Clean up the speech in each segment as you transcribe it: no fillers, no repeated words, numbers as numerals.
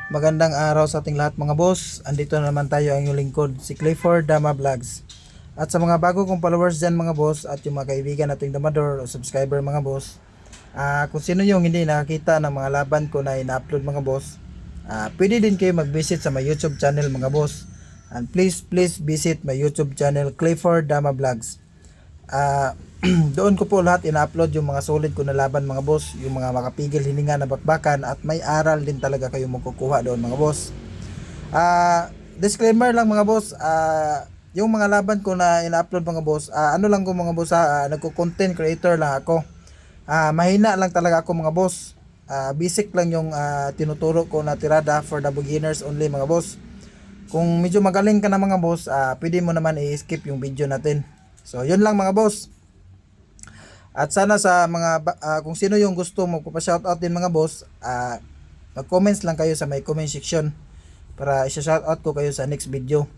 Magandang araw sa ating lahat mga boss. Andito na naman tayo ang inyong lingkod, si Clifford Dama Vlogs. At sa mga bago kong followers dyan mga boss at yung mga kaibigan nating damador o subscriber mga boss, kung sino yung hindi nakakita ng mga laban ko na ina-upload mga boss, pwede din kayo mag-visit sa my YouTube channel mga boss. And please visit my YouTube channel Clifford Dama Vlogs. Doon ko po lahat ina-upload yung mga solid ko na laban mga boss, yung mga makapigil hininga na bakbakan, at may aral din talaga kayo makukuha doon mga boss. Disclaimer lang mga boss, yung mga laban ko na ina-upload mga boss, ano lang ko mga boss, nagko-content creator lang ako. Mahina lang talaga ako mga boss. Basic lang yung tinuturo ko na tirada for the beginners only mga boss. Kung medyo magaling ka na mga boss, pwede mo naman i-skip yung video natin. So yun lang mga boss. At sana sa mga kung sino yung gusto mo pa-shoutout din mga boss, mag-comments lang kayo sa may comment section para i-shoutout ko kayo sa next video.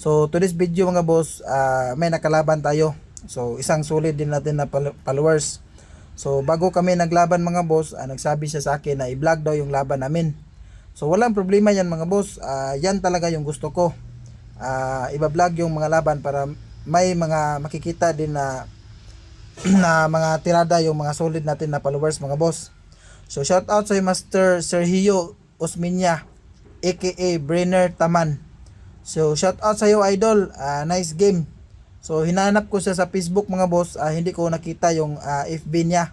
So today's video mga boss, may nakalaban tayo. So isang solid din natin na followers. So bago kami naglaban mga boss, nagsabi siya sa akin na i-vlog daw yung laban namin. So walang problema yan mga boss, yan talaga yung gusto ko. Iba-vlog yung mga laban para may mga makikita din na mga tirada yung mga solid natin na followers mga boss. So shout out sa Master Sergio Osminya aka Brenner Taman. So shout out sa iyo idol, nice game. So hinanap ko siya sa Facebook mga boss, hindi ko nakita yung FB niya.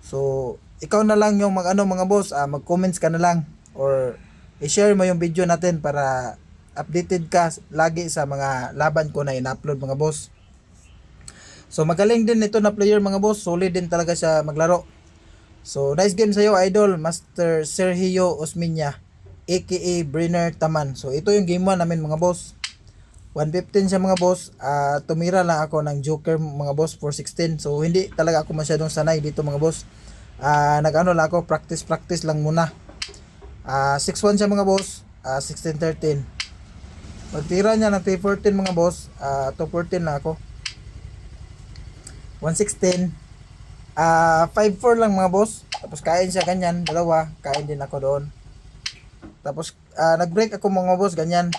So ikaw na lang yung mga boss, mag-comments ka na lang or i-share mo yung video natin para updated ka lagi sa mga laban ko na ina-upload mga boss. So magaling din ito na player mga boss, solid din talaga siya maglaro. So nice game sa iyo idol, Master Sergio Osminya aka Brenner Taman. So ito yung game 1 namin mga boss. 115 siya mga boss. Tumira lang ako ng Joker mga boss for 16. So hindi talaga ako masyadong sanay dito mga boss. Nag-ano lang ako, practice lang muna. 6-1 siya mga boss, 16-13. Pagtira niya ng 3-14 mga boss, 2-14 lang ako. 116, 5-4 lang mga boss. Tapos kain siya ganyan, dalawa, kain din ako doon. Tapos nag-break ako mga boss, ganyan.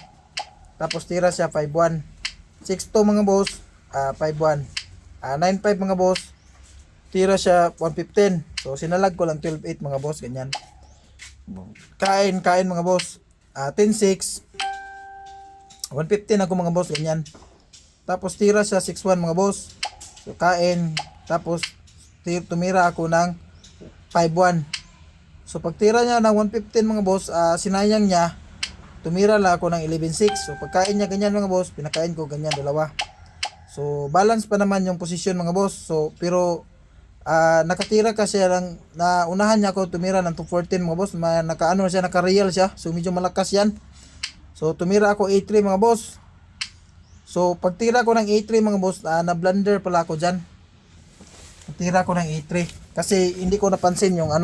Tapos tira siya 5-1. 6-2 mga boss, 5-1. 9-5 mga boss, tira siya 115. So sinalag ko lang 12-8 mga boss, ganyan. Kain mga boss, 10-6. 115 ako mga boss, ganyan. Tapos tira siya 6-1 mga boss. So kain, tapos tumira ako ng 5-1. So pagtira niya ng 115 mga boss, sinayang niya, tumira lang ako ng 11-6. So pagkain niya ganyan mga boss, pinakain ko ganyan dalawa. So balance pa naman yung posisyon mga boss. So pero nakatira kasi lang na unahan niya ako tumira ng 214 mga boss. Nakaano siya, naka-real siya. So medyo malakas yan. So tumira ako 8-3 mga boss. So pagtira ko ng 8-3 mga boss, na blunder pala ako diyan. Pagtira ko ng 8-3 kasi hindi ko napansin yung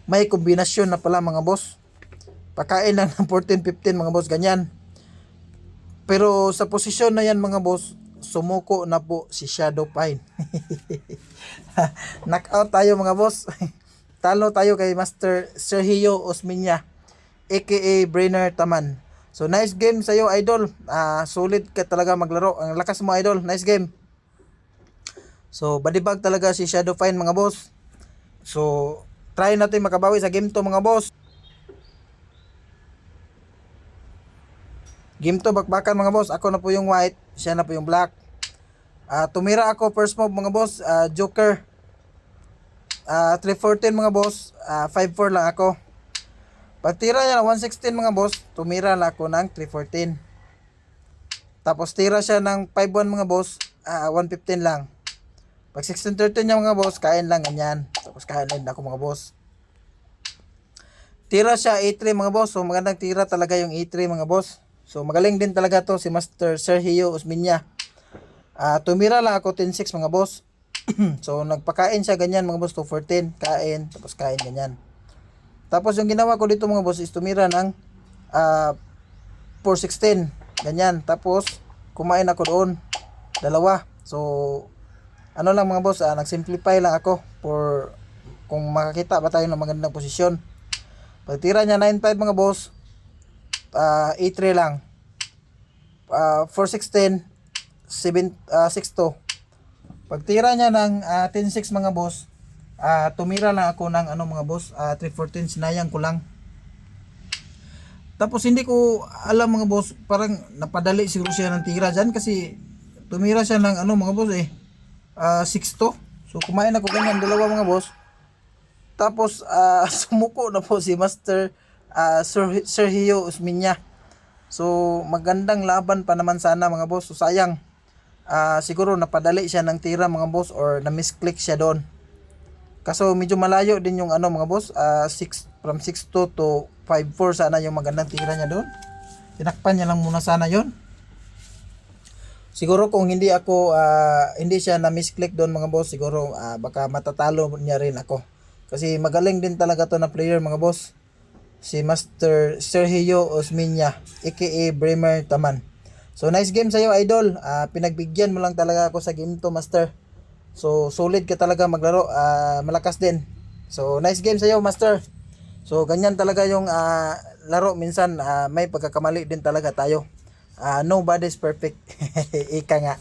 may kombinasyon na pala mga boss. Pakain lang ng 14-15 mga boss, ganyan. Pero sa posisyon na yan mga boss, sumuko na po si Shadow Pine. Knockout tayo mga boss. Talo tayo kay Master Sergio Osminya aka Brenner Taman. So nice game sa iyo idol. Solid ka talaga maglaro. Ang lakas mo idol. Nice game. So badibag talaga si Shadow Pine mga boss. So try natin makabawi sa game to mga boss. Game to bakbakan mga boss. Ako na po yung white, siya na po yung black. Tumira ako first move mga boss, Joker. 314 mga boss, 5-4 lang ako. Pagtira niya ng 116 mga boss, tumira lang ako ng 314. Tapos tira siya ng 5-1 mga boss, 115 lang. Pag 16-13 niya mga boss, kain lang ganyan. Tapos kain lang ako mga boss. Tira siya 8-3 mga boss. So magandang tira talaga yung 8-3 mga boss. So magaling din talaga to si Master Sergio Osminya. Tumira lang ako 10-6 mga boss. So nagpakain siya ganyan mga boss, 214, kain, tapos kain ganyan. Tapos yung ginawa ko dito mga boss is tumira ng 416, ganyan. Tapos kumain ako doon, dalawa. So ano lang mga boss, nag-simplify lang ako for kung makakita ba tayo ng magandang posisyon. Pagtira niya 9-5 mga boss, A3 lang. 4-6-10, 6-2. Pagtira niya ng 10-6 mga boss, tumira lang ako ng ano mga boss, 3-14, sinayang ko lang. Tapos hindi ko alam mga boss, parang napadali siguro siya ng tira dyan kasi tumira siya ng ano mga boss 6-2. So kumain ako ganyan, dalawa mga boss. Tapos sumuko na po si Master Sergio Usminya. So magandang laban pa naman sana mga boss. So sayang, siguro napadali siya ng tira mga boss or na-misclick siya doon. Kaso medyo malayo din yung ano mga boss, from 6-2 to 5-4 sana yung magandang tira niya doon. Tinakpan niya lang muna sana yon. Siguro kung hindi ako hindi siya na misclick doon mga boss, siguro baka matatalo niya rin ako. Kasi magaling din talaga to na player mga boss. Si Master Sergio Osminya aka Bremer Taman. So nice game sa iyo idol. Pinagbigyan mo lang talaga ako sa game to Master. So solid ka talaga maglaro, malakas din. So nice game sa iyo Master. So ganyan talaga yung laro, minsan may pagkakamali din talaga tayo. Nobody's perfect. Ika nga.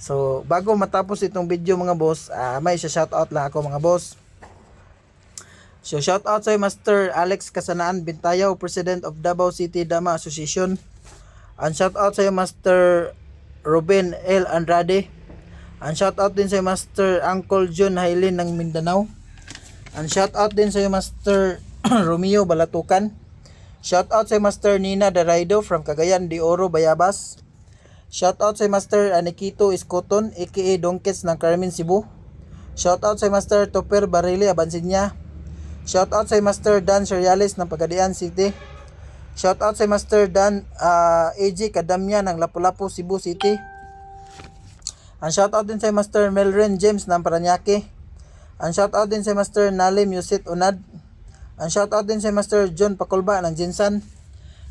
So bago matapos itong video mga boss, may shoutout lang ako mga boss. So shoutout sa Master Alex Kasanaan Bintayaw, President of Davao City Dama Association. And shoutout sa Master Ruben L. Andrade. And shoutout din sa Master Uncle John Hailin ng Mindanao. And shoutout din sa Master Romeo Balatukan. Shoutout sa Master Nina Daraido from Cagayan de Oro, Bayabas. Shoutout sa Master Anikito Iskoton aka Donkets ng Carmen, Cebu. Shoutout sa Master Topper Barili Abansinya. Shoutout sa Master Dan Seriales ng Pagadian City. Shoutout sa Master Dan AG Kadamya ng Lapu-Lapu, Cebu City. And shoutout din sa Master Melren James ng Paranaque. And shoutout din sa Master Nalim Yusit Unad. And shoutout din sa Master John Pacolba ng Jinsan.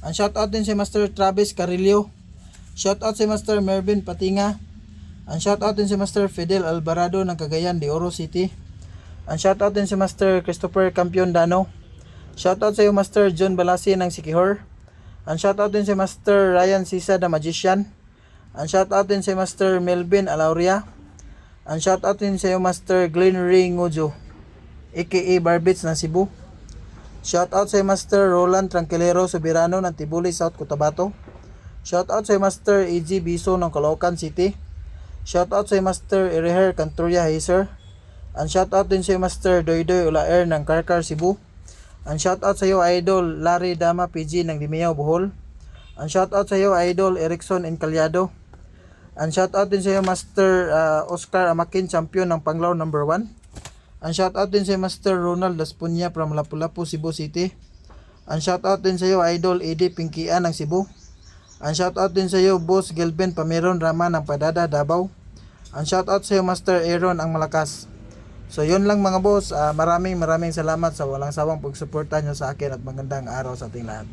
And shoutout din sa Master Travis Carillo. Shoutout sa Master Mervin Patinga. And shoutout din sa Master Fidel Alvarado ng Cagayan de Oro City. And shoutout din si Master Christopher Campion Dano. Shoutout sa iyo Master John Balasi ng Sikihor. And shoutout din si Master Ryan Sisa the Magician. And shoutout din si Master Melvin Alauria. And shoutout din sa iyo Master Glenn Ringojo aka Barbits ng Cebu. Shoutout sa iyo Master Roland Tranquilero Soberano ng Tibuli, South Cotabato. Shoutout sa iyo Master E.G. Biso ng Caloocan City. Shoutout sa iyo Master Ereher Cantoria Hazer. And shoutout din sa iyo Master Doydoy Ulaer ng Karkar, Cebu. And shoutout sa iyo Idol Larry Dama PG ng Dimiao, Bohol. And shoutout sa iyo Idol Erickson Encaliado. And shoutout din sa iyo Master Oscar Amakin, champion ng Panglao No. 1. And shoutout din sa iyo Master Ronald Daspunya from Lapu-Lapu, Cebu City. And shoutout din sa iyo Idol Eddie Pinkian ng Cebu. And shoutout din sa iyo Boss Gelben Pameron Rama ng Padada, Davao. And shoutout sa iyo Master Aaron ang Malakas. So yun lang mga boss, maraming salamat sa walang sawang pagsuporta nyo sa akin at magandang araw sa ating lahat.